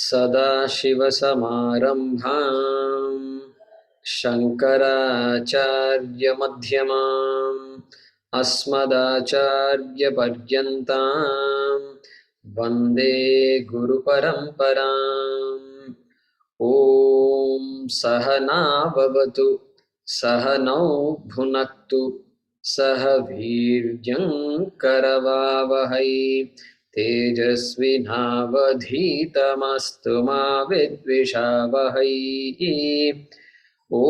सदाशिवसमारम्भां शङ्कराचार्यमध्यमाम् अस्मदाचार्यपर्यन्तां वन्दे गुरुपरम्पराम्। ॐ सहना भवतु सहनौ भुनक्तु सह वीर्यं करवावहै तेजस्विनावधीतमस्तु मा विद्विषावहै। ॐ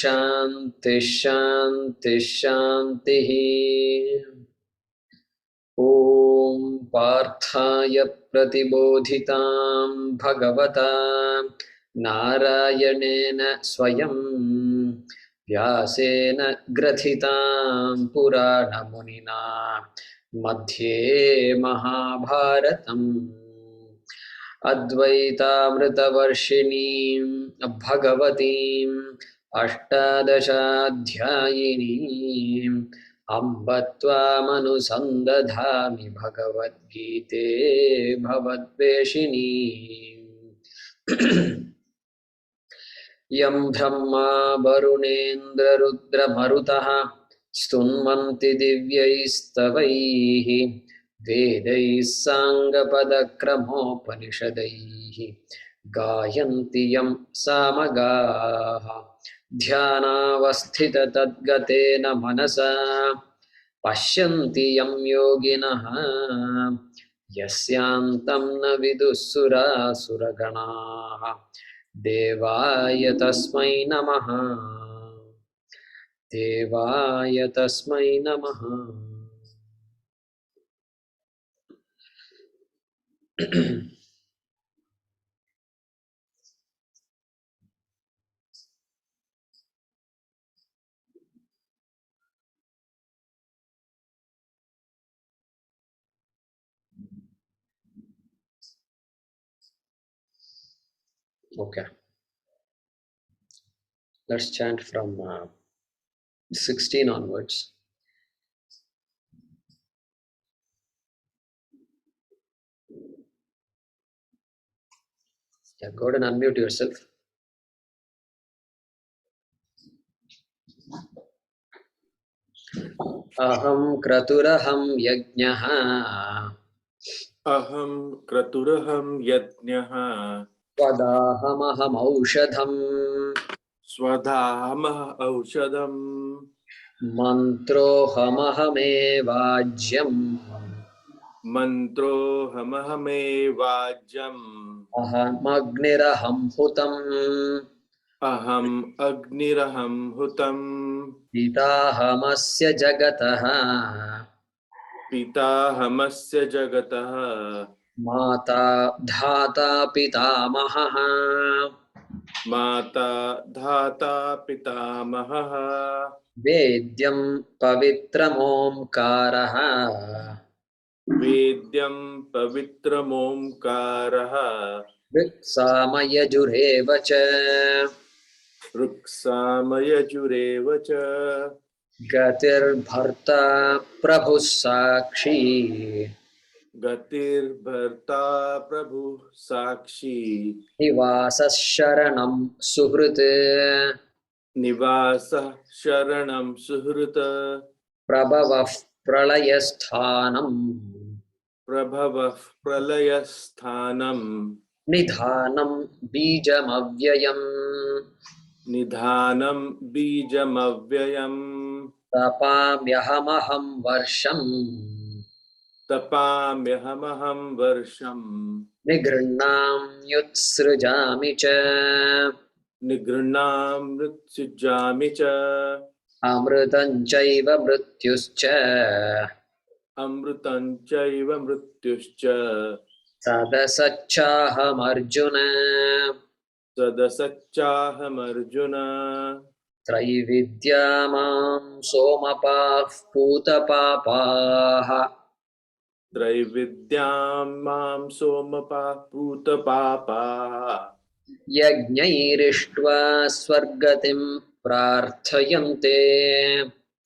शान्ति शान्ति शान्तिः। ॐ पार्थाय प्रतिबोधितां भगवता नारायणेन स्वयं व्यासेन ग्रथितां पुराणमुनिना मध्ये महाभारतम् अद्वैतामृतवर्षिणीं भगवतीम् अष्टादशाध्यायिनीम् अम्ब त्वामनुसन्दधामि भगवद्गीते भवद्वेषिणी। यं ब्रह्मा वरुणेन्द्ररुद्रमरुतः स्तुन्वन्ति दिव्यैस्तवैः वेदैः साङ्गपदक्रमोपनिषदैः गायन्ति यं सामगाः ध्यानावस्थिततद्गतेन मनसा पश्यन्ति यं योगिनः यस्यान्तं न विदुः सुरासुरगणाः। देवाय तस्मै नमः देवाय तस्मै नमः। Okay, let's chant from 16 onwards. Yeah, go ahead and unmute yourself. अहं क्रतुरहं यज्ञः अहं क्रतुरहं यज्ञः स्वदाहमहमौषधम् स्वधामः औषधम् मन्त्रोऽहमहमेवाज्यम् मन्त्रोऽहमहमेवाज्यम् अहमग्निरहं हुतम् अहम् अग्निरहं हुतम् पिताहमस्य जगतः पिताहमस्य जगतः माता धाता पितामहः माता धाता पितामहः वेद्यं पवित्रमोङ्कारः वेद्यं पवित्रमोङ्कारः ऋक्सामयजुरेव च ऋक्सामयजुरेव च गतिर्भर्ता प्रभुः साक्षी गतिर्भर्ता प्रभु साक्षी निवासः शरणं सुहृत् निवासः शरणं सुहृत् प्रभवः प्रलयस्थानम् प्रभवः प्रलयस्थानं निधानं बीजमव्ययम् निधानं बीजमव्ययम् तपाम्यहमहं वर्षम् तपाम्यहमहं वर्षम् निगृह्णाम्युत्सृजामि च निगृह्णां मृत्युजामि च अमृतं चैव मृत्युश्च अमृतं चैव मृत्युश्च सदसच्चाहमर्जुन सदसच्चाहमर्जुन त्रैविद्या मां सोमपाः पूतपापाः त्रैविद्यां मां सोमपाः पूतपापाः यज्ञैरिष्ट्वा स्वर्गतिं प्रार्थयन्ते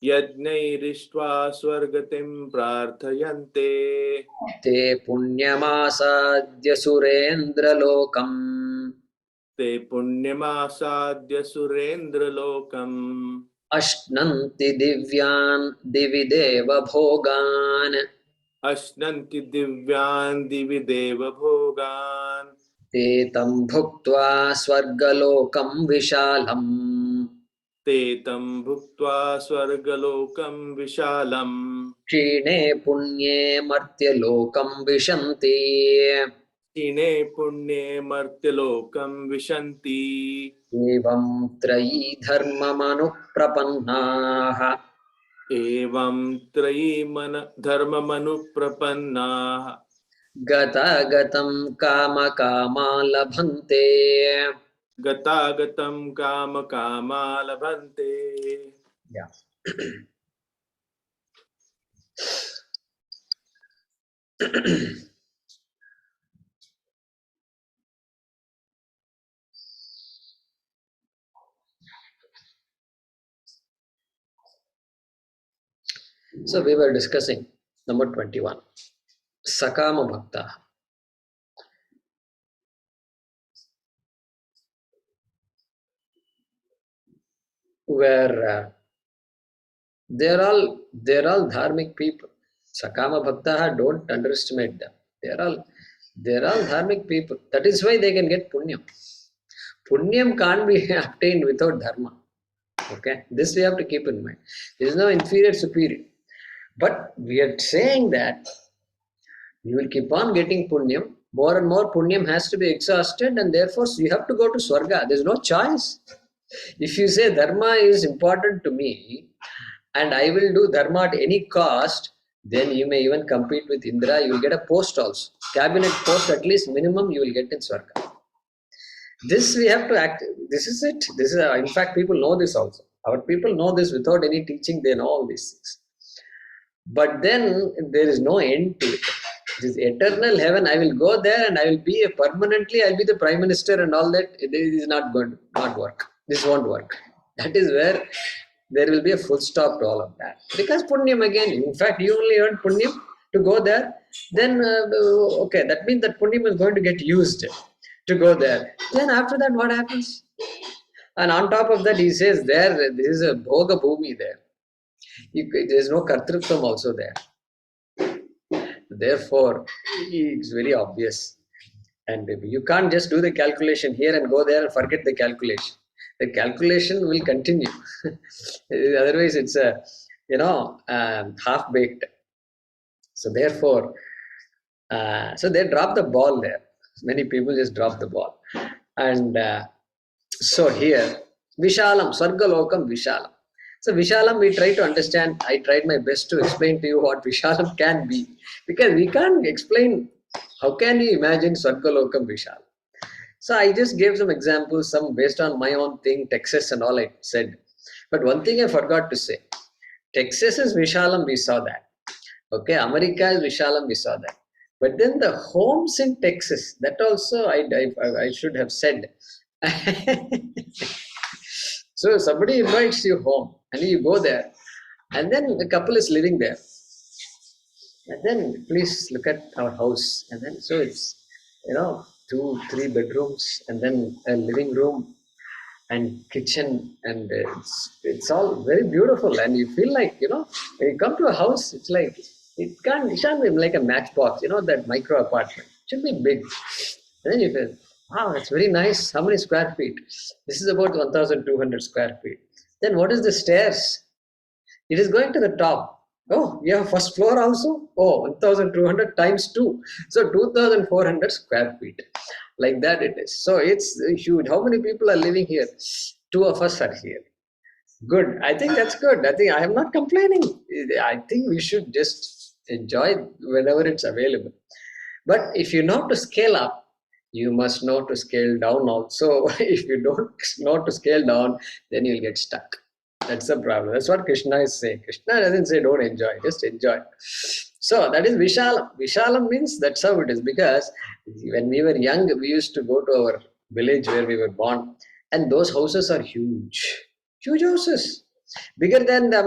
यज्ञैरिष्ट्वा स्वर्गतिं प्रार्थयन्ते ते पुण्यमासाद्य सुरेन्द्रलोकम् ते पुण्यमासाद्य सुरेन्द्रलोकम् अश्नन्ति दिव्यान् दिवि देवभोगान् अश्नन्ति दिव्यान् दिवि देवभोगान् ते तं भुक्त्वा स्वर्गलोकं विशालम् ते तं भुक्त्वा स्वर्गलोकं विशालम् क्षीणे पुण्ये मर्त्यलोकं विशन्ति क्षीणे पुण्ये मर्त्यलोकं विशन्ति एवं त्रयी धर्ममनुप्रपन्नाः एवं त्रयीमन धर्ममनुप्रपन्नाः गतागतं कामकामा लभन्ते गतागतं कामकामा लभन्ते. Yeah. So we were discussing number 21, Sakama Bhakta. Where they're all dharmic people. Sakama Bhakta, don't underestimate them. They're all dharmic people. That is why they can get punyam. Punyam can't be obtained without dharma. Okay, this we have to keep in mind. There is no inferior superior. But we are saying that you will keep on getting punyam. More and more punyam has to be exhausted, and therefore you have to go to Swarga. There's no choice. If you say dharma is important to me and I will do dharma at any cost, then you may even compete with Indra. You will get a post also. Cabinet post, at least minimum, you will get in Swarga. This we have to act. This is it. This is, in fact, people know this also. Our people know this without any teaching. They know all these things. But then there is no end to it. This eternal heaven, I will go there and I will be permanently, I'll be the prime minister and all that. It is not going to not work. This won't work. That is where there will be a full stop to all of that. Because punyam again, in fact, you only earn punyam to go there. Then, okay, that means that punyam is going to get used to go there. Then after that, what happens? And on top of that, he says there is a bhoga bhumi there. There is no kartrutvam also there. Therefore, it's very obvious. And you can't just do the calculation here and go there and forget the calculation. The calculation will continue. Otherwise, it's a half baked. So therefore, so they drop the ball there. Many people just drop the ball. And so here, Vishalam, Sargalokam Vishalam. So Vishalam, we try to understand. I tried my best to explain to you what Vishalam can be. Because we can't explain, how can you imagine Sargalokam Vishalam? So I just gave some examples, some based on my own thing, Texas and all I said. But one thing I forgot to say. Texas is Vishalam, we saw that. Okay, America is Vishalam, we saw that. But then the homes in Texas, that also I should have said. So somebody invites you home and you go there and then the couple is living there. And then please look at our house. And then so it's, 2-3 bedrooms and then a living room and kitchen, and it's all very beautiful. And you feel like, when you come to a house, it's like, it shouldn't be like a matchbox, that micro apartment. It should be big. And then you feel, wow, it's very nice. How many square feet? This is about 1,200 square feet. Then what is the stairs? It is going to the top. Oh, you have first floor also? Oh, 1,200 times 2. So 2,400 square feet. Like that it is. So it's huge. How many people are living here? 2 of us are here. Good. I think that's good. I am not complaining. I think we should just enjoy whenever it's available. But if you know to scale up, you must know to scale down also. If you don't know to scale down, then you'll get stuck. That's the problem. That's what Krishna is saying. Krishna doesn't say don't enjoy, just enjoy. So that is Vishalam. Vishalam means that's how it is, because when we were young, we used to go to our village where we were born, and those houses are huge, huge houses, bigger than the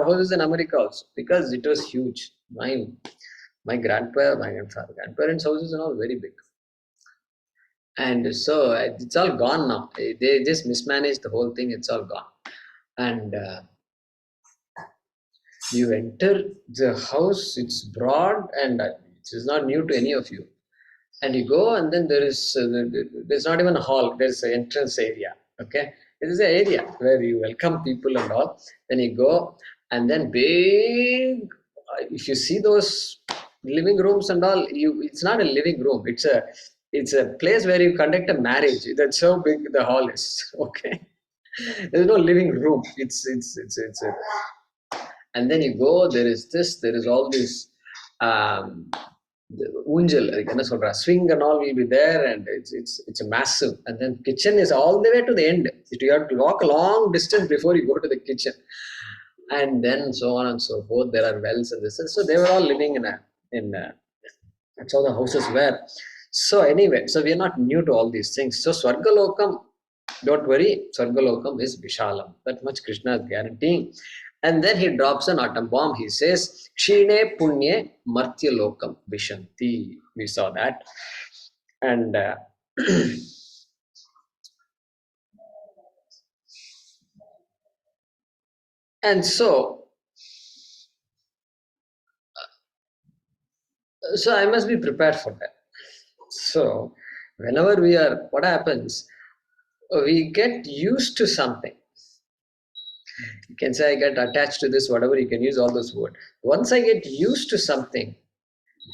houses in America also, because it was huge. My grandparents' houses are all very big, and so it's all gone now. They just mismanaged the whole thing. It's all gone, and you enter the house. It's broad, and it is not new to any of you. And you go, and then there's not even a hall. There's an entrance area. Okay, it is an area where you welcome people and all. Then you go, and then big. If you see those living rooms and all, it's not a living room. It's a place where you conduct a marriage. That's how big the hall is. Okay, there's no living room. It's a, and then you go. There is all this. ஊஞ்சல் அதுக்கு என்ன சொல்ற swing and all will be there, and it's a massive, and then kitchen is all the way to the end. You have to walk a long distance before you go to the kitchen, and then so on and so forth. There are wells and this, and so they were all living in that's how the houses were. So anyway, so we are not new to all these things. So Swargalokam, don't worry, Swargalokam is Vishalam. That much Krishna is guaranteeing. And then he drops an atom bomb. He says, Kshine Punye Martya Lokam Vishanti. We saw that. And and so I must be prepared for that. So whenever what happens, we get used to something. You can say I get attached to this, whatever, you can use all those words. Once I get used to something,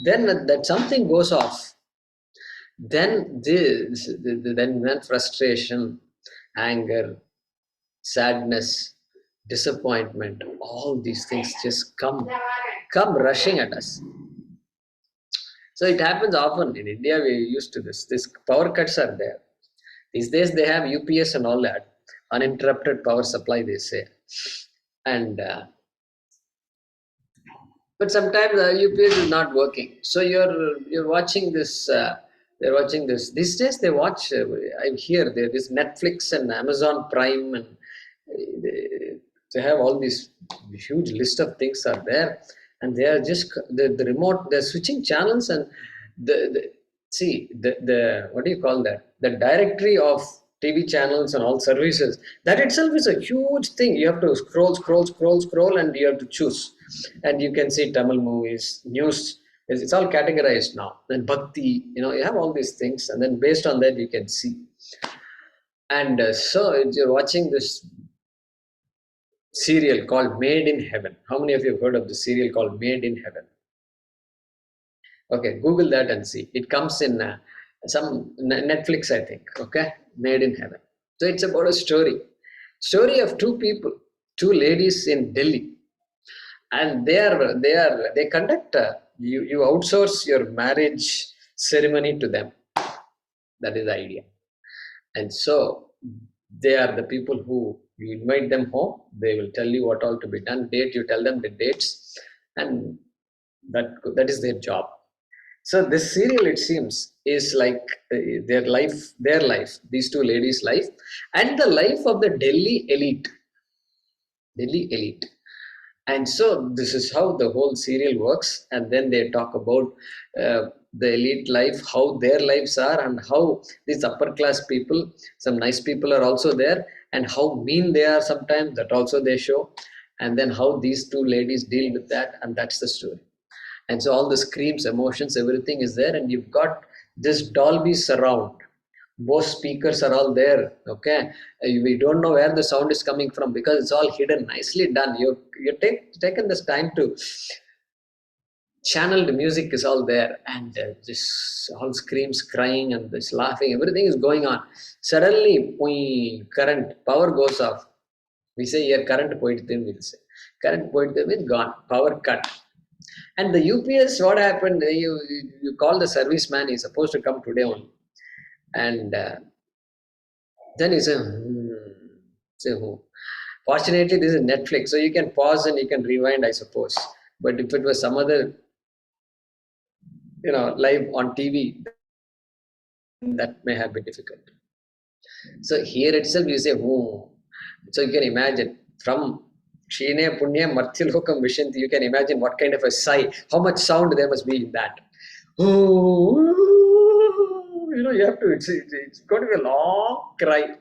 then that something goes off. Then then frustration, anger, sadness, disappointment, all these things just come rushing at us. So it happens often. In India, we're used to this. These power cuts are there. These days they have UPS and all that. Uninterrupted power supply, they say. And but sometimes the UPS is not working. So you're watching this. They're watching this. These days they watch. I hear there is Netflix and Amazon Prime, and they have all these huge list of things are there, and they are just the remote. They're switching channels, and the what do you call that? The directory of TV channels and all services. That itself is a huge thing. You have to scroll, and you have to choose. And you can see Tamil movies, news. It's all categorized now. Then bhakti, you have all these things, and then based on that you can see. And so you're watching this serial called Made in Heaven. How many of you have heard of the serial called Made in Heaven? Okay, Google that and see. It comes in some Netflix, I think. Okay, Made in Heaven. So it's about a story of two people, two ladies in Delhi, and they conduct you outsource your marriage ceremony to them. That is the idea. And so they are the people who you invite them home. They will tell you what all to be done. Date, you tell them the dates, and that is their job. So this serial, it seems, is like their life, these two ladies' life, and the life of the Delhi elite. And so this is how the whole serial works. And then they talk about the elite life, how their lives are, and how these upper class people, some nice people are also there, and how mean they are sometimes, that also they show. And then how these two ladies deal with that, and that's the story. And so all the screams, emotions, everything is there, and you've got this Dolby surround. Both speakers are all there. Okay, we don't know where the sound is coming from, because it's all hidden, nicely done. You taken this time to channel the music is all there, and this all screams, crying, and this laughing, everything is going on. Suddenly, current power goes off. We say here current poithu, we'll say current poithu is gone, power cut. And the UPS, what happened? You call the serviceman. He's supposed to come today only, and then he said, say who? Fortunately, this is Netflix, so you can pause and you can rewind, I suppose. But if it was some other live on TV, that may have been difficult. So here itself you say, oh. So you can imagine from Kshine Punya Martyalokam Vishanti, you can imagine what kind of a sigh, how much sound there must be in that. Oh, you have to, it's going to be a long cry.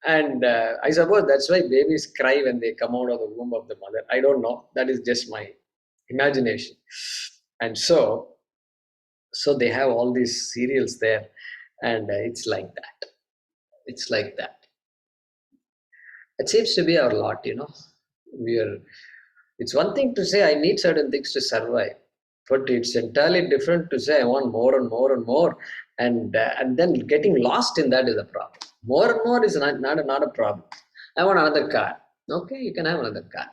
And I suppose that's why babies cry when they come out of the womb of the mother. I don't know. That is just my imagination. And so they have all these serials there, and it's like that. It's like that. It seems to be our lot, We are. It's one thing to say I need certain things to survive, but it's entirely different to say I want more and more and more, and then getting lost in that is a problem. More and more is not a problem. I want another car. Okay, you can have another car.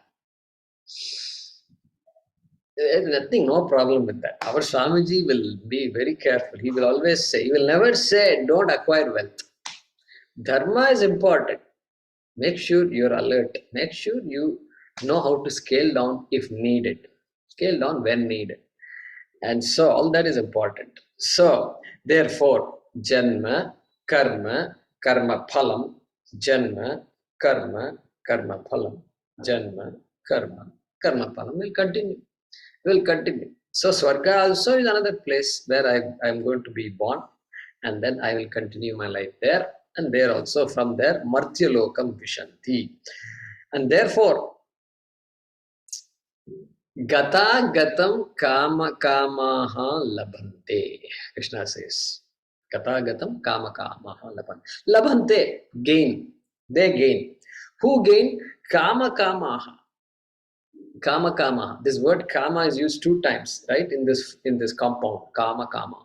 There's nothing, no problem with that. Our Swamiji will be very careful. He will always say, he will never say, don't acquire wealth. Dharma is important. Make sure you're alert. Make sure you know how to scale down if needed. Scale down when needed. And so all that is important. So, therefore, Janma, Karma, Karma Phalam, Janma, Karma, Karma Phalam, Janma, Karma, Karma Phalam will continue. Will continue. So Swarga also is another place where I am going to be born, and then I will continue my life there, and there also from there Martyalokam Vishanti. And therefore, Gata Gatam Kama Kamaha Labhante. Krishna says, Gata Gatam Kama Kamaha Labhante. Labhante, gain. They gain. Who gain? Kama Kamaha. Kama Kama. This word Kama is used 2 times, right? In this compound, Kama Kama.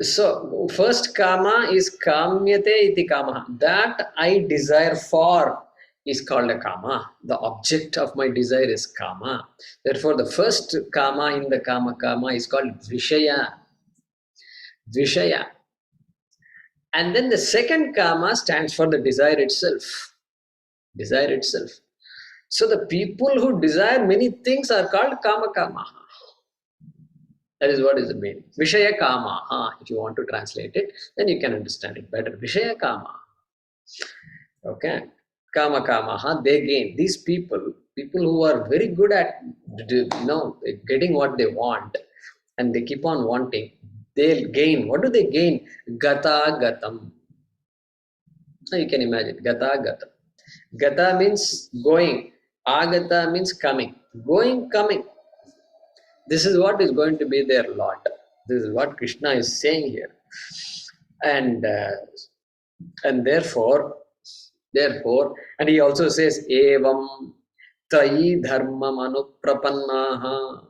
So first Kama is Kamyate iti Kama. That I desire for is called a Kama. The object of my desire is Kama. Therefore, the first Kama in the Kama Kama is called Vishaya. Vishaya. And then the second Kama stands for the desire itself. Desire itself. So the people who desire many things are called Kama Kama. That is what is the meaning. Vishaya Kama. If you want to translate it, then you can understand it better. Vishaya Kama. Okay. Kama Kama. They gain. These people who are very good at getting what they want, and they keep on wanting, they'll gain. What do they gain? Gata Gatam. You can imagine. Gata Gatam. Gata means going. Agata means coming. Going, coming. This is what is going to be their lot. This is what Krishna is saying here. And therefore, and he also says, Evam Tayi Dharma Manuprapannaha.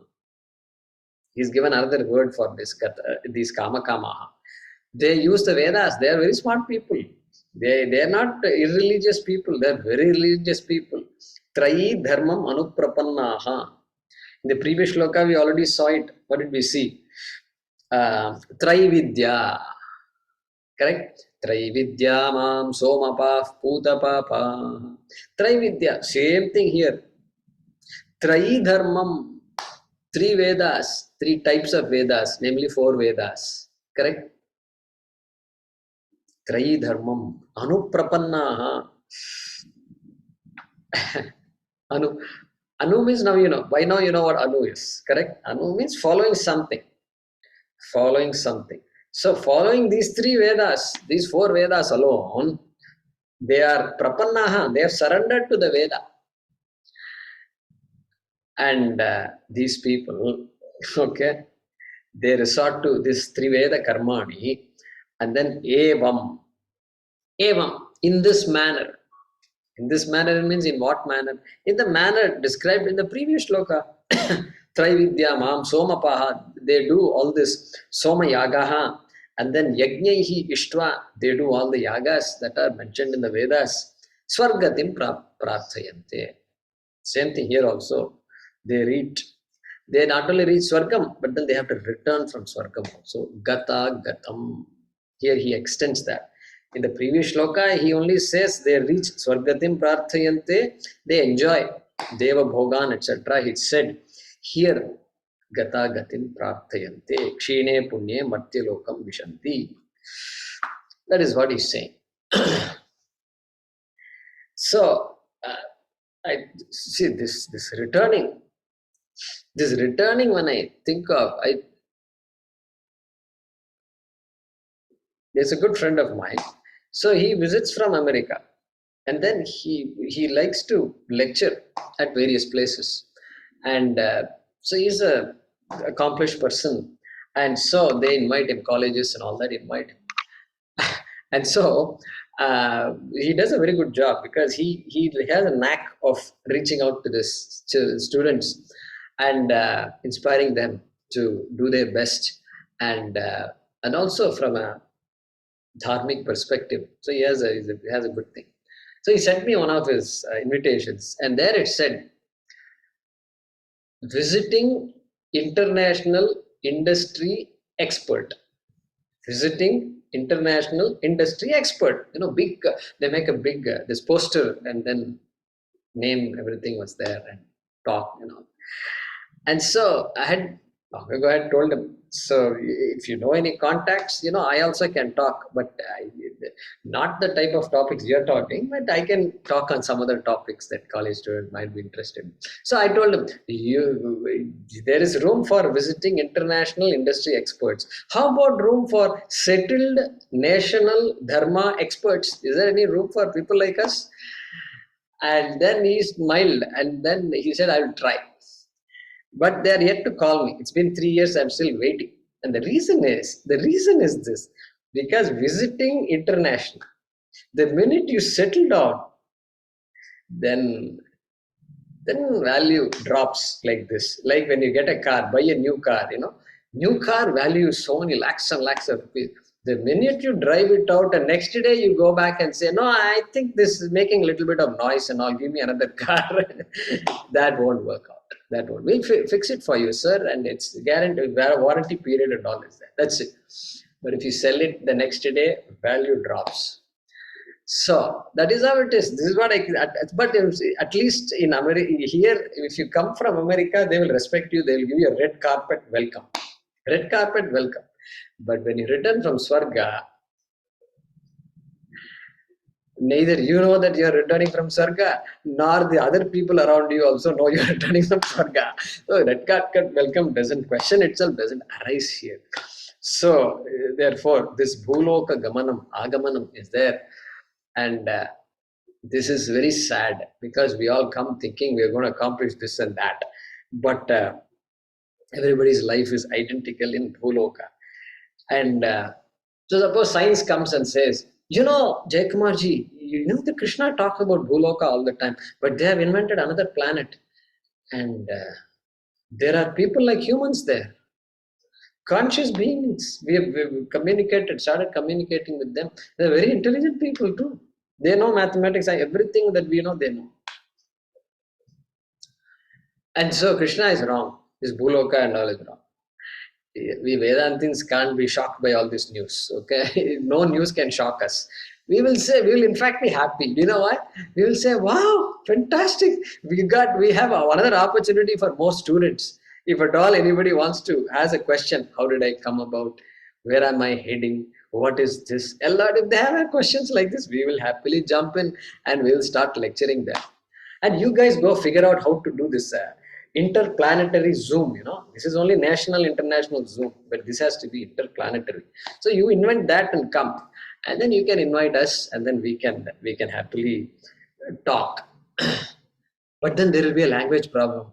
He's given another word for this, these Kama Kamaha. They use the Vedas. They are very smart people. They are not irreligious people. They are very religious people. Trayi Dharmam Anuprapannaha. In the previous shloka, we already saw it. What did we see? Traividya. Correct? Traividya mam somapah putapapa. Traividya. Same thing here. Trai dharmam. 3 Vedas. 3 types of Vedas. Namely 4 Vedas. Correct? Trai dharmam. Anuprapannaha. Anu means now you know. By now you know what Anu is. Correct? Anu means following something. Following something. So following these 3 Vedas, these 4 Vedas alone, they are prapannaha. They have surrendered to the Veda. And these people, okay, they resort to this 3 Veda karmani, and then evam. Evam, in this manner. In this manner, it means in what manner? In the manner described in the previous shloka. Traividya mam somapaha. They do all this soma yagaha. And then yajnaihi ishtva. They do all the yagas that are mentioned in the Vedas. Swargatim prarthayante. Same thing here also. They not only reach Swargam, but then they have to return from Swargam also. Gata Gatam. Here he extends that. In the previous shloka, he only says they reach Swargatim Prarthayante, they enjoy Deva Bhogan, etc. He said, here gata gatin prarthayante kshine punye martyalokam vishanti. That is what he's saying. So I see this returning. This returning, when I think of, there's a good friend of mine. So he visits from America, and then he likes to lecture at various places, and so he's a accomplished person, and so they invite him, colleges and all that invite him. And so he does a very good job because he has a knack of reaching out to this to students and inspiring them to do their best, and also from a dharmic perspective. So he has a good thing. So he sent me one of his invitations, and there it said, visiting international industry expert. Visiting international industry expert. Big. They make a big this poster, and then name, everything was there, and talk. And so I had long ago I had told him, so if you know any contacts, I also can talk, but not the type of topics you're talking, but I can talk on some other topics that college student might be interested in. So I told him, there is room for visiting international industry experts. How about room for settled national dharma experts? Is there any room for people like us? And then he smiled, and then he said, I will try. But they are yet to call me. It's been 3 years, I'm still waiting. And the reason is this, because visiting international, the minute you settle down, then value drops like this. Like when you get a car, buy a new car, new car value is so many lakhs and lakhs of rupees. The minute you drive it out, and next day you go back and say, no, I think this is making a little bit of noise, and I'll give me another car. That won't work out. That won't. We'll fix it for you, sir, and it's guaranteed, warranty period and all is there. That's it. But if you sell it the next day, value drops. So that is how it is. This is what but at least in America, here, if you come from America, they will respect you. They will give you a red carpet welcome. Red carpet welcome. But when you return from Swarga, neither you know that you are returning from Swarga, nor the other people around you also know you are returning from Swarga. So red carpet welcome question itself doesn't arise here. So therefore, this bhuloka gamanam, agamanam is there. And this is very sad, because we all come thinking we are going to accomplish this and that. But everybody's life is identical in bhuloka. And so suppose science comes and says, Jaykumarji, that Krishna talks about bhuloka all the time, but they have invented another planet. And there are people like humans there. Conscious beings. We've started communicating with them. They're very intelligent people too. They know mathematics, everything that we know, they know. And so Krishna is wrong. This Bhuloka and all is wrong. We Vedantins can't be shocked by all this news. Okay, no news can shock us. We will in fact be happy. Do you know why? We will say, wow, fantastic. We have another opportunity for more students. If at all anybody has a question, how did I come about? Where am I heading? What is this? A lot, if they have questions like this, we will happily jump in and we will start lecturing them. And you guys go figure out how to do this interplanetary Zoom. This is only national, international Zoom, but this has to be interplanetary. So you invent that and come, and then you can invite us, and then we can happily talk. But then there will be a language problem.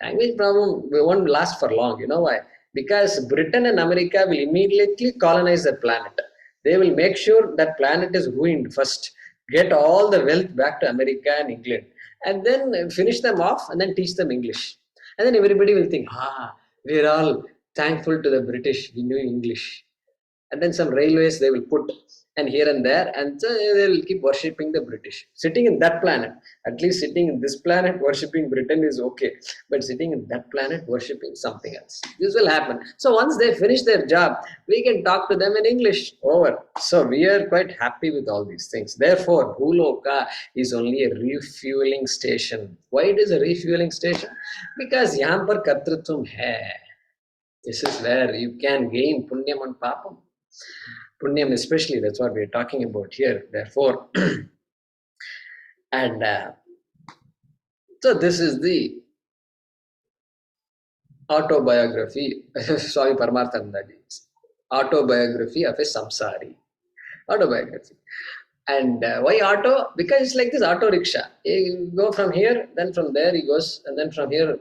Language problem won't last for long. You know why? Because Britain and America will immediately colonize the planet. They will make sure that planet is ruined first, get all the wealth back to America and England, and then finish them off and then teach them English. And then everybody will think, we're all thankful to the British, we knew English. And then some railways they will put, and here and there, and so they'll keep worshipping the British. Sitting in that planet, at least sitting in this planet worshipping Britain is okay, but sitting in that planet worshipping something else, this will happen. So once they finish their job, we can talk to them in English. Over. So we are quite happy with all these things. Therefore, Bhuloka is only a refueling station. Why it is a refueling station? Because yahan par kartrutvam hai. This is where you can gain punyam and papam. Punyam especially, that's what we're talking about here. Therefore, and so this is the autobiography, Swami Paramarthanandaji's autobiography of a samsari. Autobiography. And why auto? Because it's like this auto rickshaw. You go from here, then from there he goes, and then from here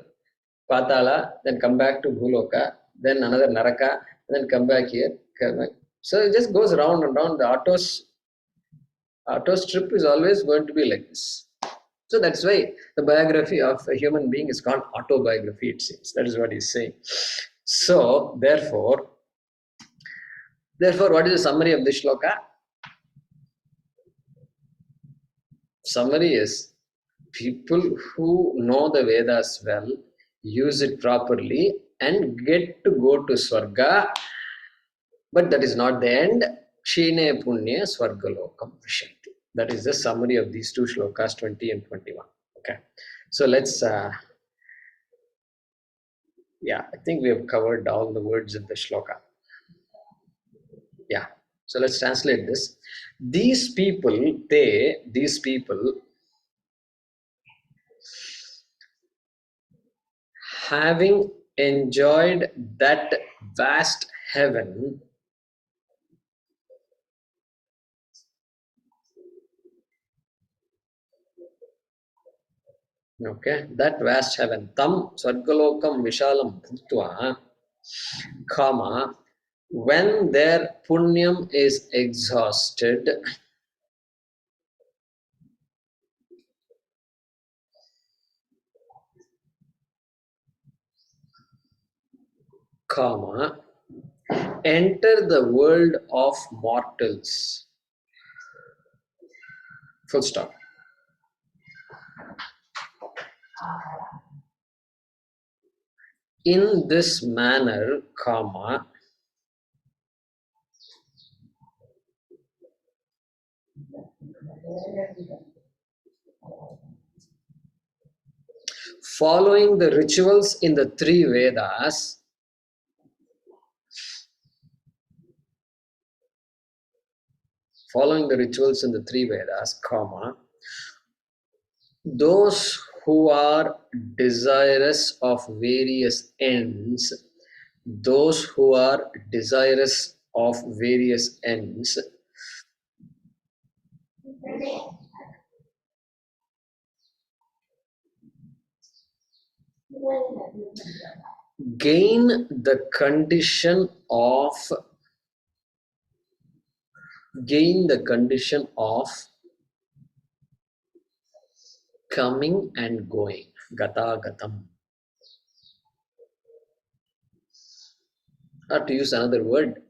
Patala, then come back to Bhuloka, then another Naraka, and then come back here. Come back. So it just goes round and round. The auto strip is always going to be like this. So that's why the biography of a human being is called autobiography, it seems. That is what he's saying. So therefore, what is the summary of this shloka? Summary is, people who know the Vedas well, use it properly, and get to go to Swarga, but that is not the end. Shine Punya Swargalokam Vishanti. That is the summary of these two shlokas, 20 and 21. Okay. So let's, I think we have covered all the words in the shloka. Yeah. So let's translate this. These people, having enjoyed that vast heaven, okay, that vast heaven, tam swargalokam vishalam bhutva, comma, when their punyam is exhausted, comma, enter the world of mortals. Full stop. In this manner, comma, following the rituals in the three Vedas, comma, those who are desirous of various ends, gain the condition of coming and going, gata gatam. Or to use another word,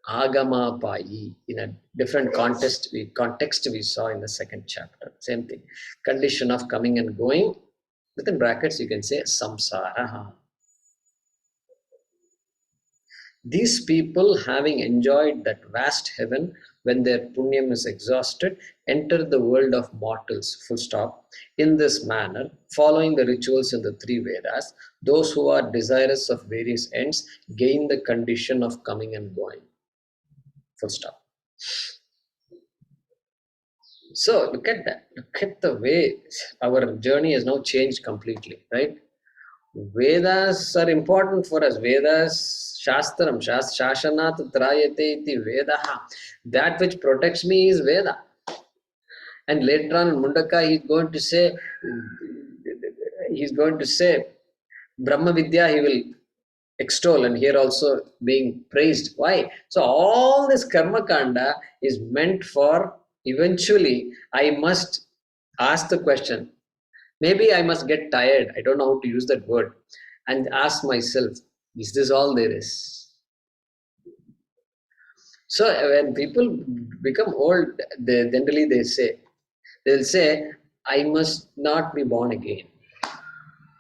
agama payi, in a different context we saw in the second chapter. Same thing. Condition of coming and going. Within brackets you can say samsara. These people, having enjoyed that vast heaven, when their punyam is exhausted, enter the world of mortals, full stop. In this manner, following the rituals in the three Vedas, those who are desirous of various ends gain the condition of coming and going, full stop. So look at that. Look at the way our journey has now changed completely, right? Vedas are important for us. Vedas, Shastram, Shashanat Trayate iti Vedaha. That which protects me is Veda. And later on in Mundaka, he's going to say, Brahma Vidya he will extol, and here also being praised. Why? So all this Karma Kanda is meant for, eventually I must ask the question. Maybe I must get tired, I don't know how to use that word, and ask myself, is this all there is? So when people become old, generally they'll say, I must not be born again.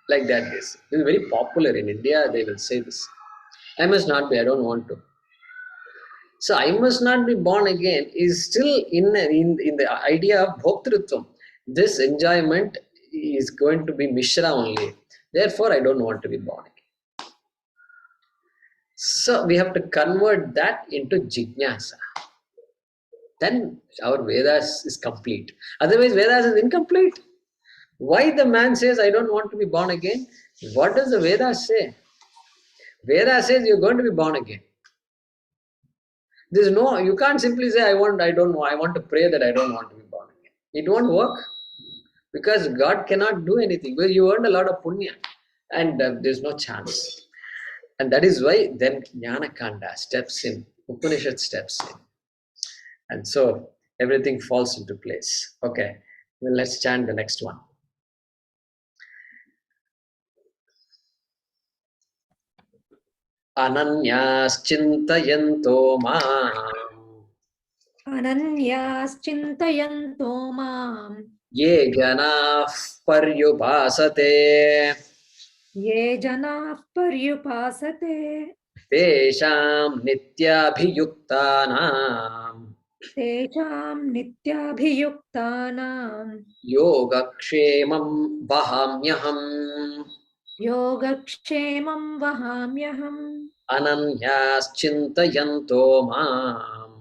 Like that, this is very popular in India. They will say this. I must not be. I don't want to. So I must not be born again is still in the idea of bhoktritvam. This enjoyment is going to be Mishra only. Therefore, I don't want to be born again. So we have to convert that into jijnasa. Then our Vedas is complete. Otherwise, Vedas is incomplete. Why the man says, I don't want to be born again? What does the Vedas say? Veda says you're going to be born again. There's no, you can't simply say, I don't know, I want to pray that I don't want to be born again. It won't work because God cannot do anything. Well, you earned a lot of punya and there's no chance. And that is why then Jnana Kanda steps in, Upanishad steps in. And so everything falls into place. Okay, well, let's chant the next one. Ananyaschintayanto maam अनन्याश्चिन्तयन्तो माम् ye janaah paryupasate ये जनाः पर्युपासते tesham nityabhiyuktanam तेषां नित्याभियुक्तानां yogakshemam vahamyaham योगक्षेमं वहाम्यहम् ananyaschintayanto maam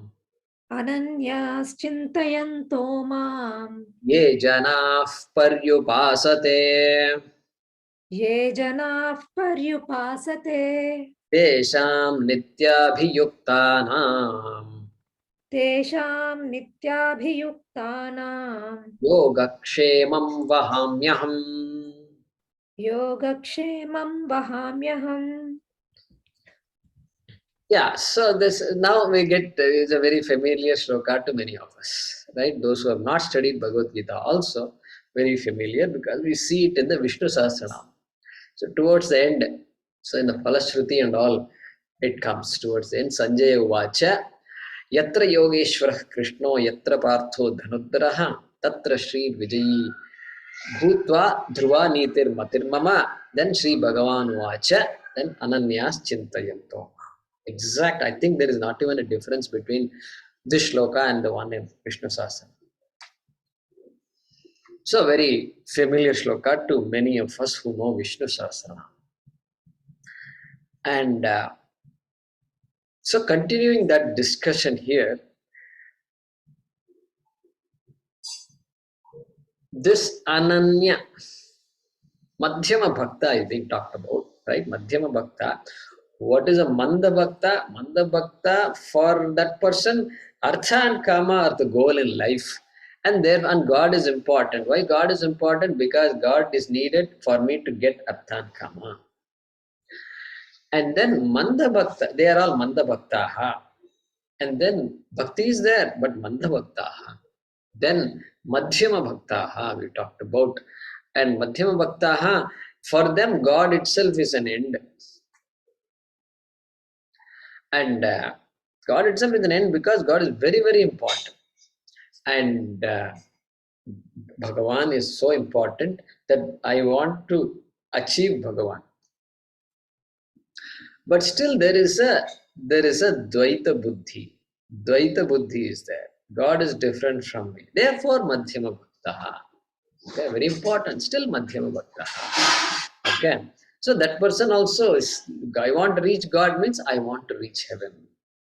अनन्याश्चिन्तयन्तो माम् ye janaah paryupasate ये जनाः पर्युपासते tesham nityabhiyuktanam तेषां नित्याभियुक्तानां yogakshemam vahamyaham. योगक्षेमं वहाम्यहम्. Yeah, so this now we get is a very familiar shloka to many of us, right? Those who have not studied Bhagavad Gita also very familiar because we see it in the Vishnu Sahasranam. So towards the end, so in the Falashruti and all, it comes towards the end. Sanjaya Uvacha Yatra Yogeshwarah Krishno Yatra Partho Dhanudraha Tatra Shri Vijayi Bhutva Dhruva Nitir Matirmama. Then Shri Bhagavan Uvacha, then Ananyas Chintayanto. Exact. I think there is not even a difference between this shloka and the one in Vishnu Sahasranam. So very familiar shloka to many of us who know Vishnu Sahasranam. And so continuing that discussion here, this Ananya, Madhyama Bhakta is being talked about, right? Madhyama Bhakta. What is a Manda Bhakta? Manda Bhakta, for that person, Artha and Kama are the goal in life. And God is important. Why God is important? Because God is needed for me to get Artha and Kama. And then Manda Bhakta, they are all Manda Bhaktaha. And then Bhakti is there, but Manda Bhaktaha. Then Madhyama Bhaktaha we talked about. And Madhyama Bhaktaha, for them God itself is an end. And God itself is an end because God is very, very important. And Bhagavan is so important that I want to achieve Bhagavan. But still there is a Dvaita Buddhi. Dvaita Buddhi is there. God is different from me. Therefore Madhyama Bhaktaha. Okay, very important. Still Madhyama Bhaktaha. Okay. So that person also is, I want to reach God means I want to reach heaven.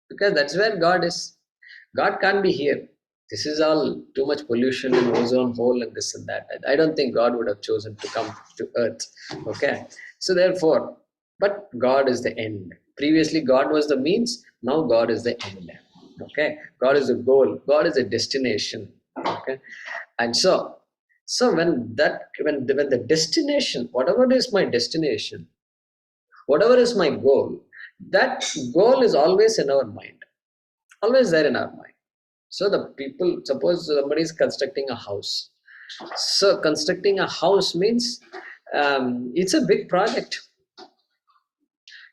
Because that's where God is. God can't be here. This is all too much pollution and ozone hole and this and that. I don't think God would have chosen to come to earth. Okay. So therefore, but God is the end. Previously God was the means, now God is the end. Okay. God is the goal. God is a destination. Okay. And so when the destination, whatever is my destination, whatever is my goal, that goal is always in our mind. Always there in our mind. So the people, suppose somebody is constructing a house. So constructing a house means it's a big project.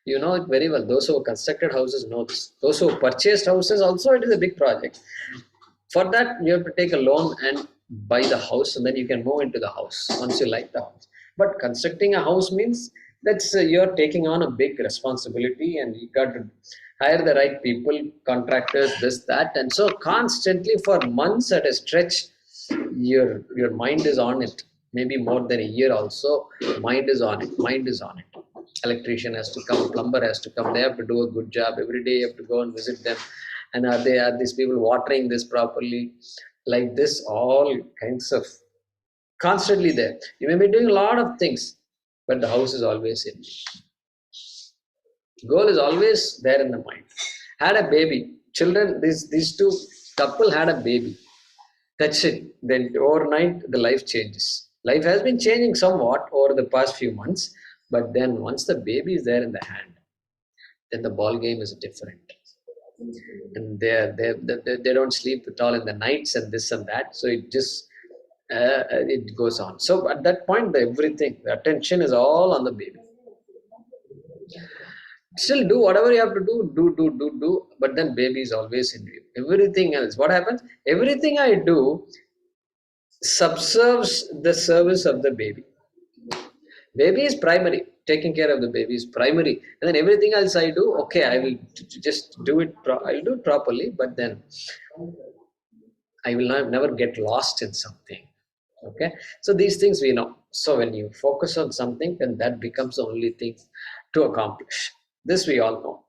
You know it very well. Those who constructed houses know this. Those who purchased houses also, it is a big project. For that, you have to take a loan and buy the house, and then you can move into the house once you like the house. But constructing a house means that's you're taking on a big responsibility, and you got to hire the right people, contractors, this, that, and so constantly for months at a stretch, your mind is on it. Maybe more than a year also, mind is on it. Mind is on it. Electrician has to come, plumber has to come. They have to do a good job every day. You have to go and visit them, and are these people watering this properly? Like this, all kinds of constantly there. You may be doing a lot of things, but the house is always in. Goal is always there in the mind. Had a baby, children. These two couple had a baby. That's it. Then overnight the life changes. Life has been changing somewhat over the past few months, but then once the baby is there in the hand, then the ball game is different. And they don't sleep at all in the nights and this and that. So it goes on. So at that point, everything, the attention is all on the baby. Still do whatever you have to do, but then baby is always in view. Everything else, what happens? Everything I do subserves the service of the baby. Baby is primary. Taking care of the baby is primary, and then everything else I do, okay, I will just do it. I'll do it properly, but then I will never get lost in something. Okay, so these things we know. So when you focus on something, then that becomes the only thing to accomplish. This we all know.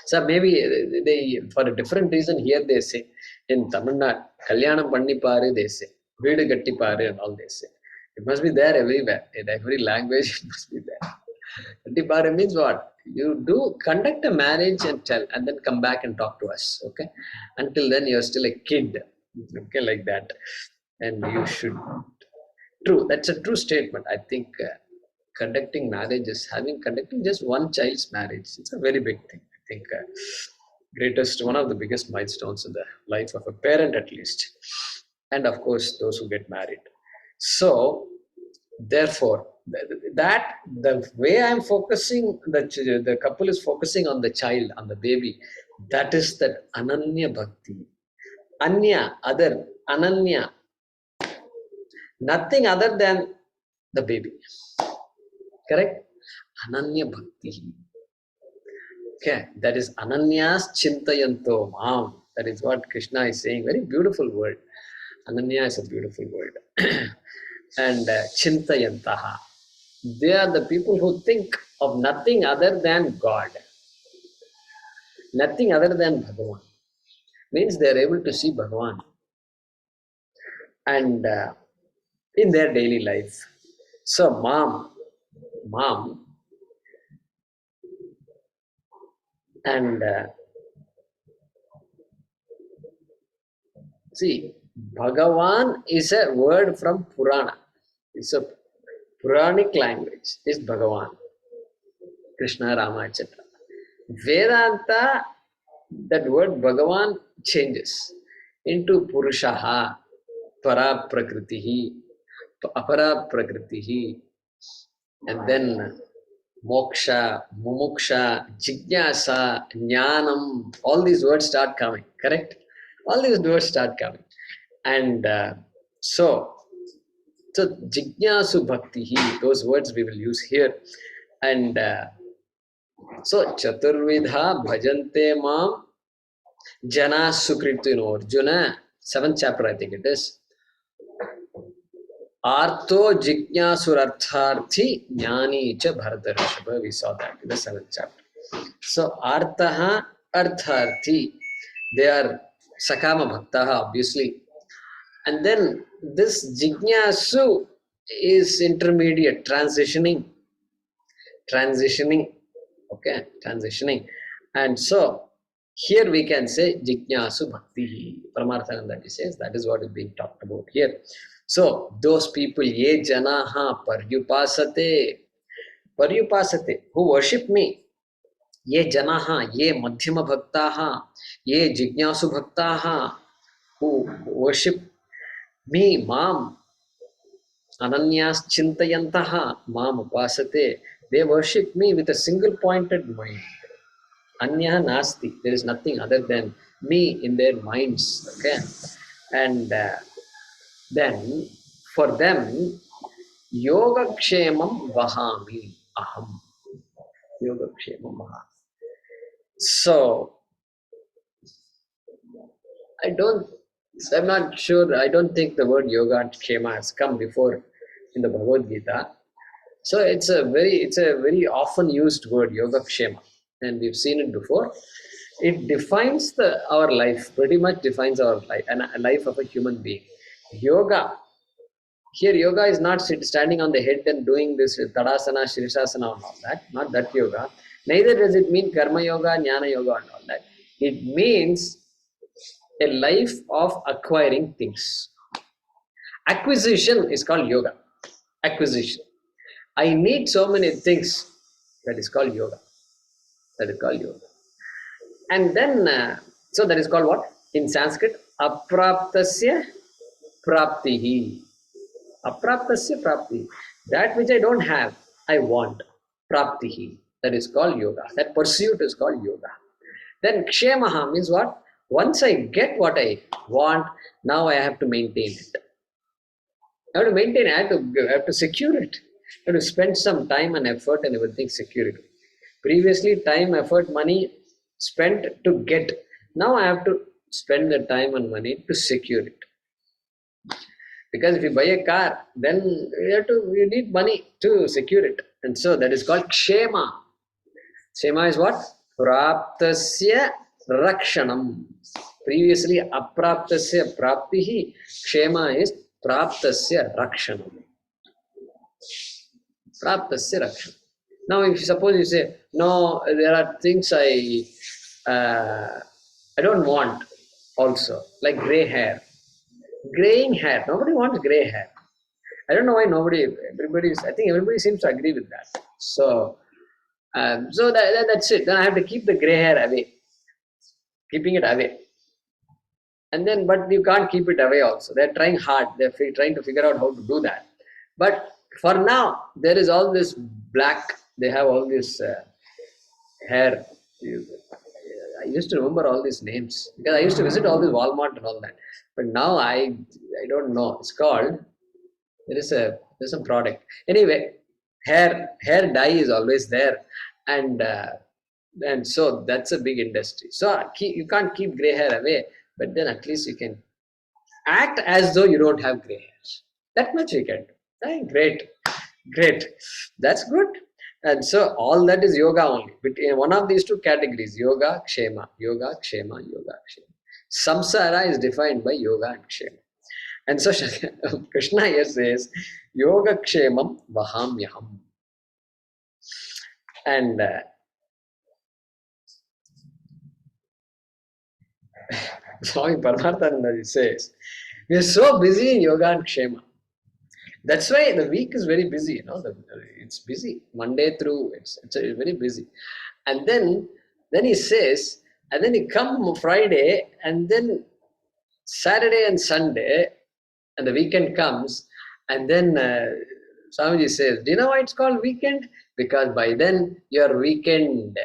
So maybe they, for a different reason, here they say in Tamil Nadu, Kalyanam Panni Paru, they say, Veedu Gatti Paru, and all they say. It must be there everywhere. In every language, it must be there. Gatti Paru means what? You do conduct a marriage and tell, and then come back and talk to us. Okay. Until then, you're still a kid. Okay, like that. And you should. True. That's a true statement. I think conducting marriages, conducting just one child's marriage, it's a very big thing. I think one of the biggest milestones in the life of a parent, at least, and of course those who get married. So therefore, the way I'm focusing, the couple is focusing on the child, on the baby, that is that ananya bhakti. Anya, other, ananya, nothing other than the baby. Correct? Ananya bhakti. Okay, that is Ananyas Chintayanto Mam. That is what Krishna is saying. Very beautiful word. Ananya is a beautiful word. And Chintayantaha. They are the people who think of nothing other than God. Nothing other than Bhagavan. Means they are able to see Bhagavan. And in their daily life. So mom, and see, Bhagavan is a word from Purana. It's a Puranic language. It's Bhagavan, Krishna, Rama, etc. Vedanta, that word Bhagavan changes into Purushaha, Para Prakritihi, Apara Prakritihi, and then Moksha, Mumuksha, Jignasa, Jnanam, all these words start coming, correct? All these words start coming. And so Jignasu Bhaktihi, those words we will use here. And so Chaturvidha Bhajante Mam Jana Sukritu Arjuna, 7th chapter, I think it is. Artho Jignasurartharthi Jnani cha Bharata. We saw that in the 7th chapter. So Artaha Artharthi, they are Sakama Bhaktaha, obviously. And then this Jignasu is intermediate, transitioning. Okay, transitioning. And so here we can say Jignasu Bhakti. Paramarthananda says that is what is being talked about here. So those people, ye janaha paryupasate, who worship me, ye janaha, ye madhyama bhaktaha, ye jignasu bhaktaha, who worship me, mam, ananyas chintayantaha, mam upasate, They worship me with a single pointed mind. Anya nasti. There is nothing other than me in their minds. Okay. And then for them, yoga kshemam vahami aham. Yoga kshemam vahami. So I'm not sure, I don't think the word yoga and kshema has come before in the Bhagavad Gita. So it's a very often used word, yoga kshema, and we've seen it before. It defines our life, pretty much defines our life and a life of a human being. Yoga, here yoga is not standing on the head and doing this tadasana, shirishasana and all that, not that yoga. Neither does it mean karma yoga, jnana yoga and all that. It means a life of acquiring things. Acquisition is called yoga. Acquisition. I need so many things. That is called yoga. That is called yoga. And then, so that is called what? In Sanskrit, apraptasya praptihi. Apraptasya praptihi. That which I don't have, I want. Praptihi. That is called yoga. That pursuit is called yoga. Then kshemaha means what? Once I get what I want, now I have to maintain it. I have to maintain it. I have to secure it. I have to spend some time and effort and everything, secure it. Previously, time, effort, money spent to get. Now I have to spend the time and money to secure it. Because if you buy a car, then you need money to secure it. And so that is called kshema. Kshema is what? Praptasya rakshanam. Previously, apraptasya praptihi. Kshema is praptasya rakshanam. Praptasya rakshanam. Now, if suppose you say, no, there are things I don't want also, like gray hair. Graying hair. Nobody wants gray hair. I don't know why I think everybody seems to agree with that. So that's it. Then I have to keep the gray hair away. Keeping it away. And then, but you can't keep it away also. They're trying hard. They're trying to figure out how to do that. But for now, there is all this black. They have all this hair. I used to remember all these names because I used to visit all this Walmart and all that. But now I don't know. It's called, there's some product. Anyway, hair dye is always there. And so that's a big industry. So you can't keep gray hair away, but then at least you can act as though you don't have gray hairs. That much you can do. Great. That's good. And so all that is yoga only. But in one of these two categories, yoga, kshema, yoga, kshema, yoga, kshema. Samsara is defined by yoga and kshema. And so Krishna here says, yoga kshemam vahamyaham. And Swami Paramarthananda says, we are so busy in yoga and kshema. That's why the week is very busy, it's busy. Monday through, it's very busy. And then he says, and then you come Friday, and then Saturday and Sunday, and the weekend comes, and then Swamiji says, do you know why it's called weekend? Because by then you're weekend.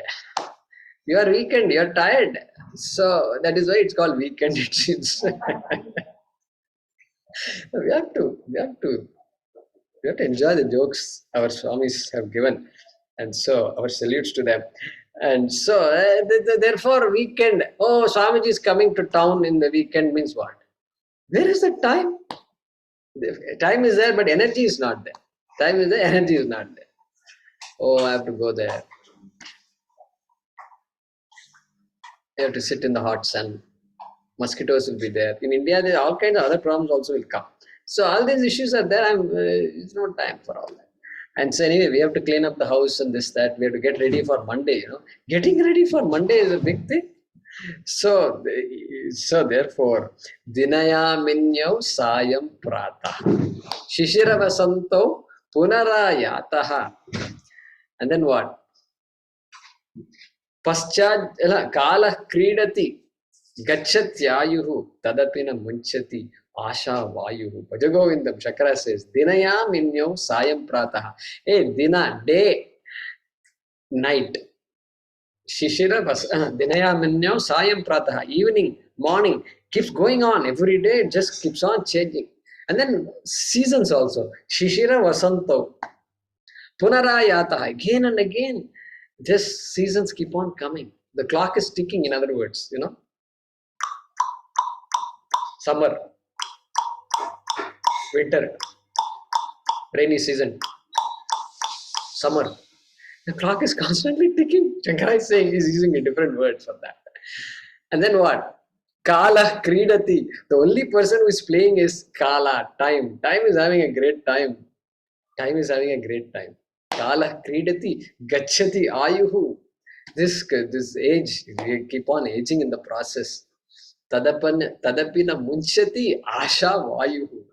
You're tired. So that is why it's called weekend, it seems. We have to enjoy the jokes our Swamis have given. And so our salutes to them. And so therefore weekend, Swamiji is coming to town in the weekend means what? Where is the time? The time is there, but energy is not there. Time is there, energy is not there. I have to go there. You have to sit in the hot sun. Mosquitoes will be there. In India, there are all kinds of other problems also will come. So all these issues are there. It's no time for all that. And so anyway, we have to clean up the house and this, that. We have to get ready for Monday. Getting ready for Monday is a big thing. So therefore, Dinaya minyau sayam prata. Shishira vasanto punarayataha. And then what? Paschad kala kridati gachatyayuhu tadapina munchati asha vayuhu. Bhajagovindam Shakara says, Dinaya minyau sayam prataha. Dina, day. night. Shishira Dinayamanya Sayam Prataha, evening, morning, keeps going on every day, it just keeps on changing. And then seasons also. Shishira Vasanto, Punarayata, again and again. Just seasons keep on coming. The clock is ticking, in other words, Summer, winter, rainy season, summer. The clock is constantly ticking. Shankara is saying he's using a different word for that. And then what? Kala Kridati. The only person who is playing is Kala, time. Time is having a great time. Time is having a great time. Kala Kridati, Gachati Ayuhu. This age, we keep on aging in the process. Tadapina Munchati Asha Vayuhu.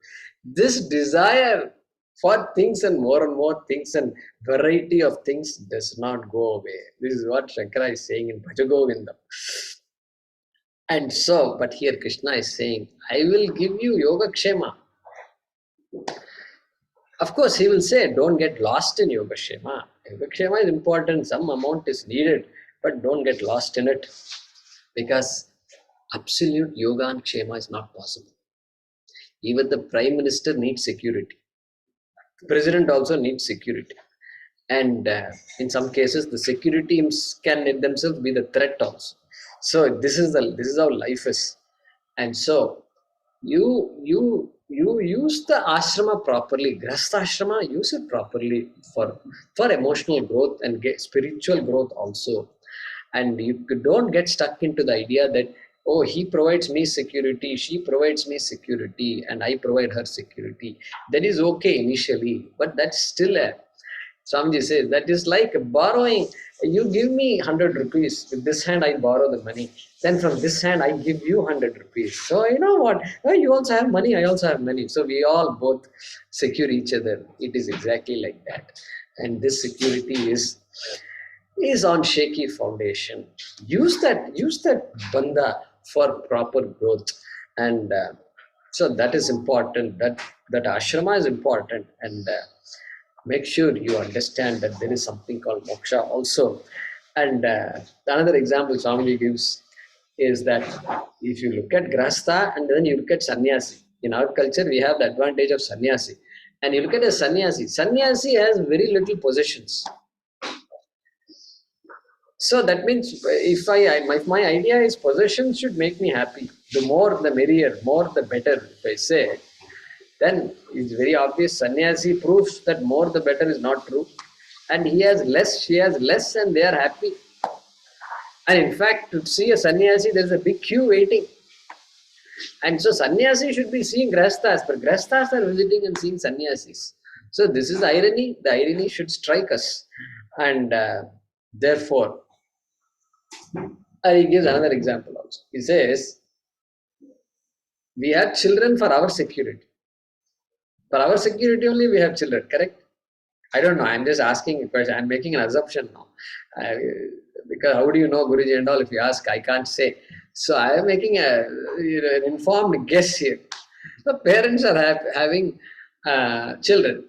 This desire for things and more things and variety of things does not go away. This is what Shankara is saying in Bhajagovindam. And so, but here Krishna is saying, I will give you Yogakshema. Of course, he will say, don't get lost in Yogakshema. Yogakshema is important, some amount is needed, but don't get lost in it. Because absolute yoga and kshema is not possible. Even the Prime Minister needs security. The President also needs security. And in some cases, the security can themselves be the threat also. So this is how life is. And so you use the ashrama properly, grahastha ashrama, use it properly for emotional growth and spiritual growth also. And you don't get stuck into the idea that, oh, he provides me security, she provides me security, and I provide her security. That is okay initially, but that's still Swamiji says, that is like borrowing. You give me 100 rupees. With this hand, I borrow the money. Then from this hand, I give you 100 rupees. So you know what? You also have money, I also have money. So we all both secure each other. It is exactly like that. And this security is on shaky foundation. Use that bandha for proper growth. And so that is important. That ashrama is important. And make sure you understand that there is something called moksha also. And another example Swamiji gives is that if you look at grahastha and then you look at sannyasi, in our culture we have the advantage of sannyasi. And you look at a sannyasi has very little possessions. So that means if my idea is possessions should make me happy, the more the merrier, more the better, if I say, then it's very obvious sannyasi proves that more the better is not true. And he has less, she has less, and they are happy. And in fact, to see a sannyasi, there is a big queue waiting. And so sannyasi should be seeing grahasthas, but grahasthas are visiting and seeing sannyasis. So this is irony. The irony should strike us. And therefore, he gives another example also. He says, we have children for our security. For our security only we have children, correct? I don't know. I'm just asking a question. I'm making an assumption now. Because how do you know Guruji and all? If you ask, I can't say. So I am making an informed guess here. So parents are having children.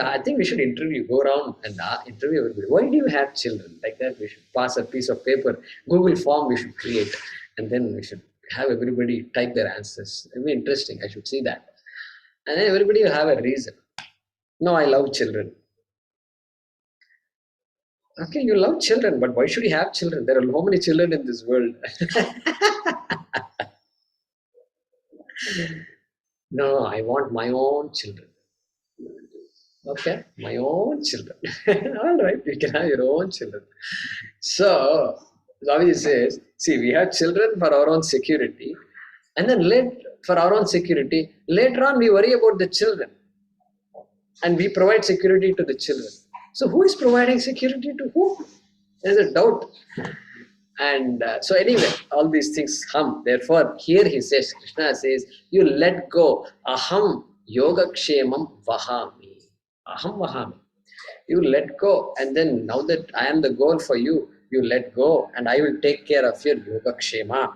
I think we should go around and interview everybody. Why do you have children? Like that, we should pass a piece of paper, Google form we should create, and then we should have everybody type their answers. It would be interesting. I should see that. And then everybody will have a reason. No, I love children. Okay, you love children, but why should you have children? There are so many children in this world. No, I want my own children. Okay, my own children. All right, you can have your own children. So, Swami says, see, we have children for our own security, and then for our own security, later on we worry about the children, and we provide security to the children. So, who is providing security to whom? There's a doubt. And so anyway, all these things hum. Therefore, here he says, Krishna says, you let go. Aham yogakshemam vahami. Aham vahami. You let go, and then now that I am the goal for you, you let go, and I will take care of your yogakshema.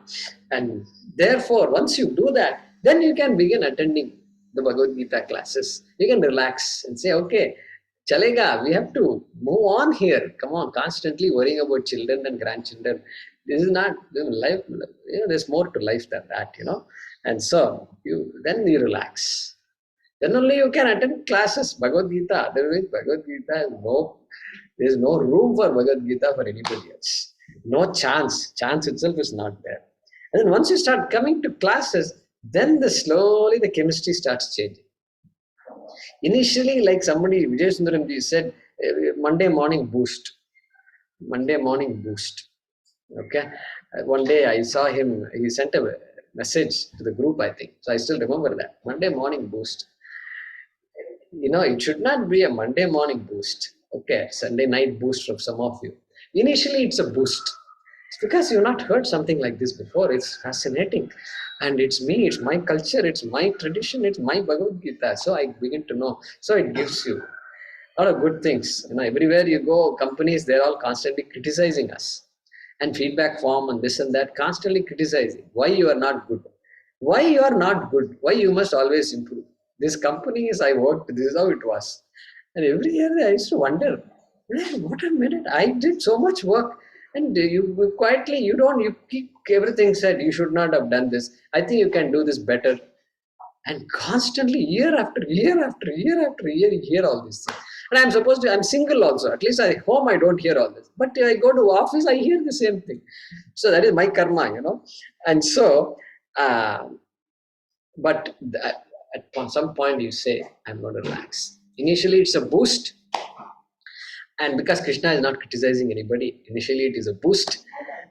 And therefore, once you do that, then you can begin attending the Bhagavad Gita classes. You can relax and say, okay, Chalega, we have to move on here. Come on, constantly worrying about children and grandchildren. This is not life. There's more to life than that. And so then you relax. Then only you can attend classes. Bhagavad Gita. Otherwise, Bhagavad Gita there is no room for Bhagavad Gita for anybody else. No chance. Chance itself is not there. And then once you start coming to classes, then slowly the chemistry starts changing. Initially, like somebody, Vijay Sundaramji said, Monday morning boost. Monday morning boost. Okay. One day I saw him, he sent a message to the group, I think. So I still remember that. Monday morning boost. It should not be a Monday morning boost. Okay. Sunday night boost from some of you. Initially, it's a boost. It's because you've not heard something like this before. It's fascinating. And it's me, it's my culture, it's my tradition, it's my Bhagavad Gita. So I begin to know. So it gives you a lot of good things. Everywhere you go, companies, they're all constantly criticizing us. And feedback form and this and that, constantly criticizing. Why you are not good? Why you are not good? Why you must always improve? This company is I worked, this is how it was. And every year I used to wonder, what a minute, I did so much work. And you quietly, you keep everything said, you should not have done this. I think you can do this better. And constantly, year after year after year after year, you hear all these things. And I'm single also. At least at home, I don't hear all this. But I go to office, I hear the same thing. So that is my karma, And so, but at some point you say, I'm going to relax. Initially, it's a boost. And because Krishna is not criticizing anybody, initially it is a boost.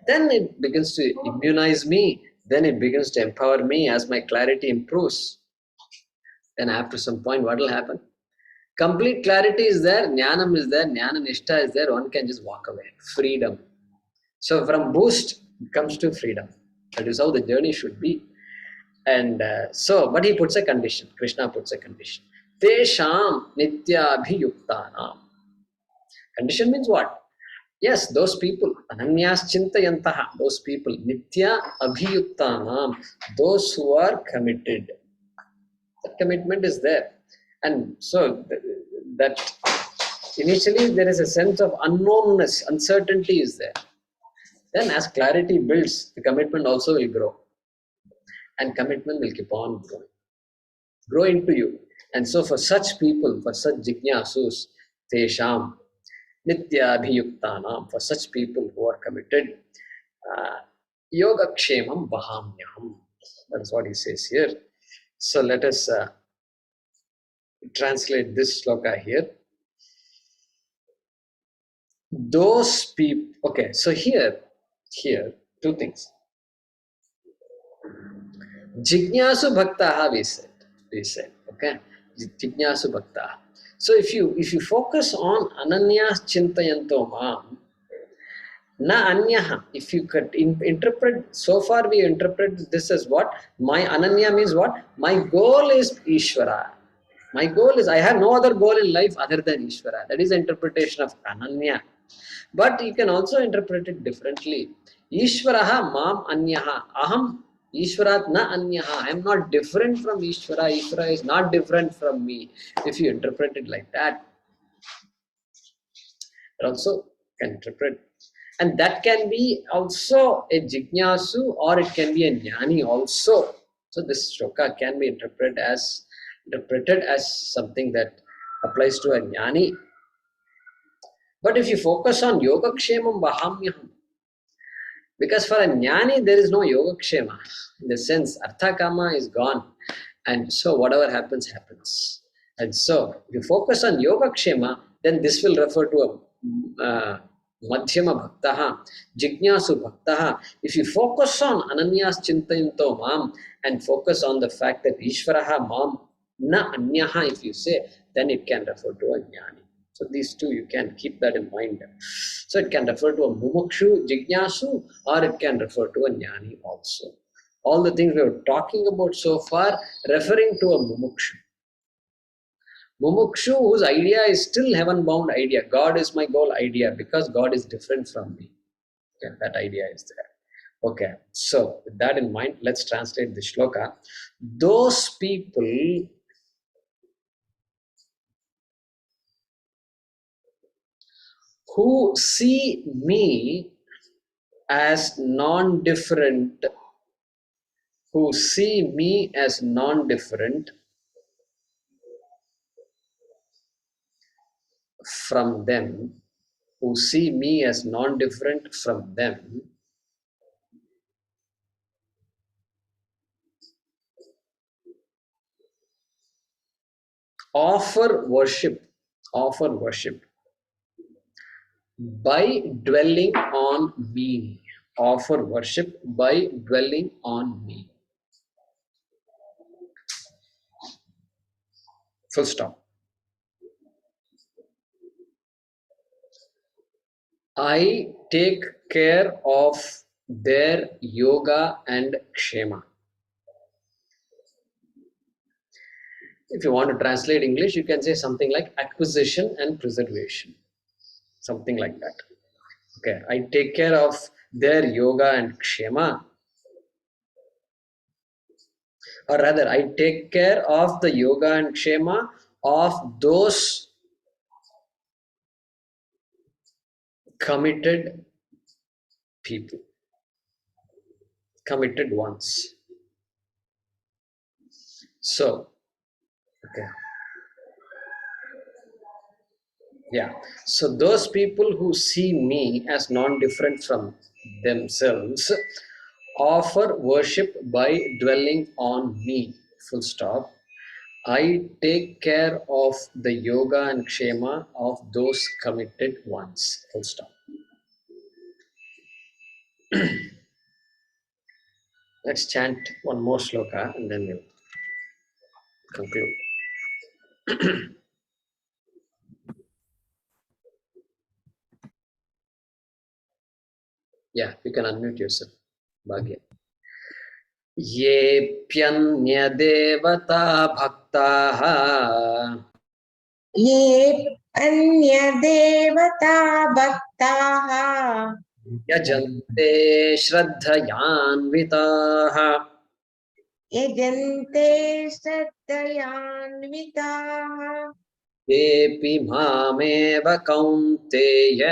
Then it begins to immunize me. Then it begins to empower me as my clarity improves. Then after some point, what will happen? Complete clarity is there, jnanam is there, jnana nishta is there, one can just walk away. Freedom. So from boost, it comes to freedom. That is how the journey should be. And but he puts a condition. Krishna puts a condition. Tesham nityabhiyuktanam. Condition means what? Yes, those people, ananyas chintayantaha, those people, nitya abhiyuktanam, those who are committed. The commitment is there. And so that initially there is a sense of unknownness, uncertainty is there. Then as clarity builds, the commitment also will grow. And commitment will keep on growing. Grow into you. And so for such people, for such jignasus, tesham, nitya abhiyuktanam, for such people who are committed, yogakshemam vahamyaham. That's what he says here. So let us translate this shloka here. Those people, okay, so here, two things. Jignasu bhaktaha we said, okay, Jignasu bhaktaha. So if you focus on ananyas chintayanto mam, na anyaha, if you could interpret, so far we interpret this as what? My ananya means what? My goal is Ishvara. My goal is, I have no other goal in life other than Ishvara. That is the interpretation of ananya. But you can also interpret it differently. Ishvaraha mam anyaha. Aham Ishvarat na anyaha. I am not different from Ishvara. Ishvara is not different from me. If you interpret it like that, you also can interpret. And that can be also a jignasu or it can be a jnani also. So this shloka can be interpreted as something that applies to a jnani. But if you focus on yogakshemam vahamyaham, because for a jnani there is no yogakshema. In the sense, artha kama is gone. And so whatever happens, happens. And so if you focus on yogakshema, then this will refer to a madhyama bhaktaha, jignasu bhaktaha. If you focus on ananyas chintayanto mam and focus on the fact that Ishvaraha mam na anyaha, if you say, then it can refer to a jnani. So these two, you can keep that in mind. So it can refer to a mumukshu, jignasu, or it can refer to a jnani also. All the things we were talking about so far, referring to a mumukshu. Mumukshu, whose idea is still heaven-bound idea. God is my goal idea because God is different from me. Okay, that idea is there. Okay, so with that in mind, let's translate the shloka. Those people who see me as non-different, who see me as non-different from them, who see me as non-different from them, offer worship by dwelling on me, offer worship by dwelling on me. Full stop. I take care of their yoga and kshema. If you want to translate English, you can say something like acquisition and preservation, something like that. Okay, I take care of their yoga and kshema, or rather, I take care of the yoga and kshema of those committed people, committed ones. So, okay, yeah. So those people who see me as non-different from themselves offer worship by dwelling on me. Full stop. I take care of the yoga and kshema of those committed ones. Full stop. Let's chant one more shloka and then we'll conclude. Yeah, you can unmute yourself. Bhagya. येऽप्यन्यदेवता भक्ताः ये अन्यदेवता भक्ताः यजन्ते श्रद्धयान्विताः यजन्ते श्रद्धयान्विताः तेऽपि मामेव कौन्तेय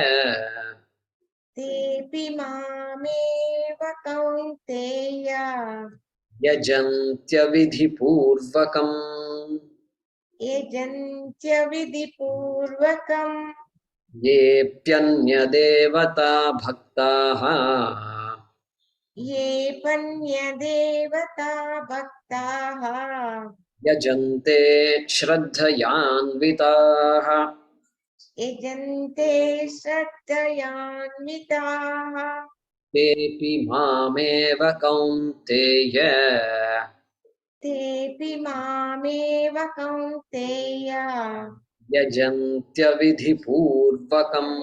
तेऽपि मामेव कौन्तेय यजन्त्यविधिपूर्वकम् यजन्त्य विधिपूर्वकम् येऽप्यन्यदेवता भक्ताः येऽप्यन्यदेवता भक्ताः यजन्ते श्रद्धयान्विताः यजन्ते श्रद्धयान्विताः तेऽपि मामेव कौन्तेय तेऽपि मामेव कौन्तेय यजन्त्यविधिपूर्वकम्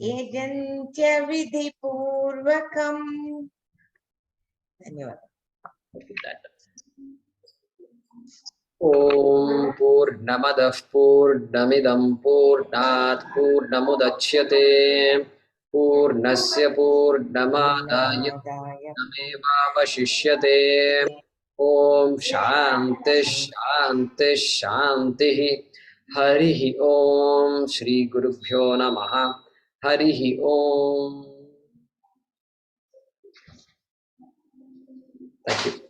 यजन्त्य विधिपूर्वकम्। धन्यवाद। ॐ पूर्णमदः पूर्णमिदं पूर्णात् पूर्णमुदच्यते पूर्णस्य पूर्णमादाय पूर्णमेवावशिष्यते ॐ शान्तिः शान्तिः शान्तिः हरिः ॐ श्रीगुरुभ्यो नमः हरिः ॐ। Thank you.